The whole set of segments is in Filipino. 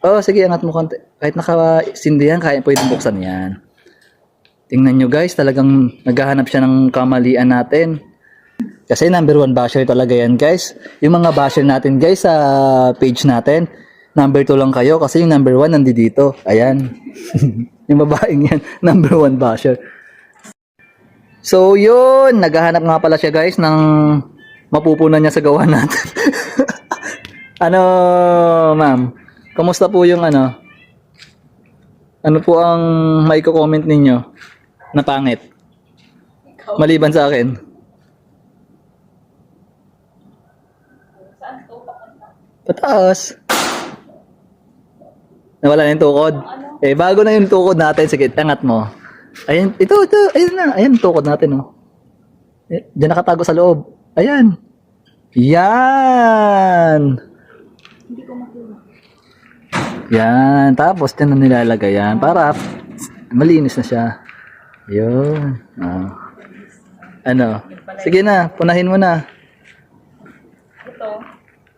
Oh, sige, angat mo konti. Kahit nakasindi yan, kaya pwedeng buksan yan. Tingnan nyo guys, talagang naghahanap siya ng kamalian natin. Kasi number 1 basher talaga yan guys. Yung mga basher natin guys sa page natin, number 2 lang kayo kasi yung number 1 nandito. Ayan. Yung babaeng yan, number 1 basher. So yun, naghahanap nga pala siya guys ng mapupunan niya sa gawa natin. Ano, ma'am? Kamusta po yung ano? Ano po ang may comment ninyo na pangit? Maliban sa akin. Pataas. Nawala na yung tukod. Eh, bago na yung tukod natin. Sige, angat mo. Ayan, ito. Ayan na. Ayan, tukod natin, oh. Eh, diyan nakatago sa loob. Ayan. Yan. Yan. Tapos, dyan na nilalagay yan. Para malinis na siya. Yun. Oh. Ano? Sige na, punahin mo na.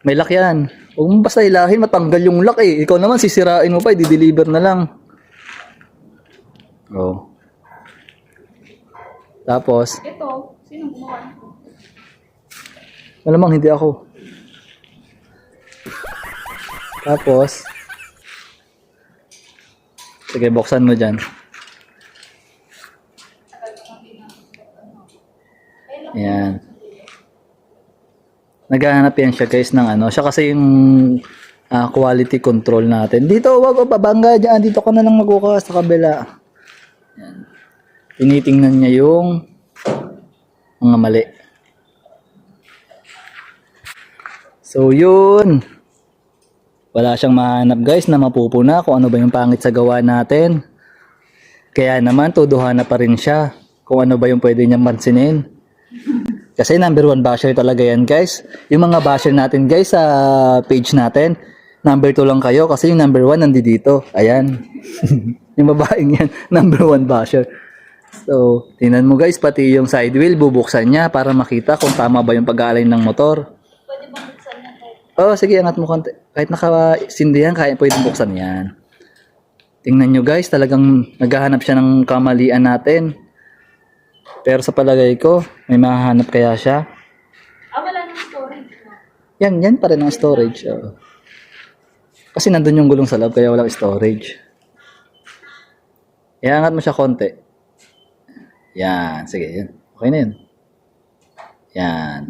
May lock yan. Huwag mo basta ilahin, matanggal yung lock eh. Ikaw naman, sisirain mo pa, i-deliver na lang. Oh. Tapos, Ito, sino gumawa? malamang hindi ako. Tapos, sige, buksan mo dyan. Ayan. Naghahanap yan siya guys ng ano. Siya kasi yung quality control natin. Dito, wag o babangga dyan. Dito ka na lang magbukas sa kabila. Ayan. Tinitingnan niya yung mga mali. So, yun. Wala siyang mahanap guys na mapupuna kung ano ba yung pangit sa gawa natin. Kaya naman, tuduhan na pa rin siya kung ano ba yung pwede niyang pansinin. Kasi number 1 basher talaga yan guys. Yung mga basher natin guys sa page natin, number 2 lang kayo kasi yung number 1 nandito. Ayan. Yung babaeng yan, number 1 basher. So, tingnan mo guys, pati yung side wheel, bubuksan niya para makita kung tama ba yung pag-align ng motor. Pwede bang buksan na tayo? Oh, sige, angat mo konti. Kahit nakasindi yan, kaya pwedeng buksan yan. Tingnan nyo guys, talagang naghahanap siya ng kamalian natin. Pero sa palagay ko, may mahahanap kaya siya. Wala nang storage. No? Yan pa rin ang storage. Oo. Kasi nandun yung gulong sa loob, kaya walang storage. Iangat mo siya konti. Yan, sige, yan. Okay na yun. Yan.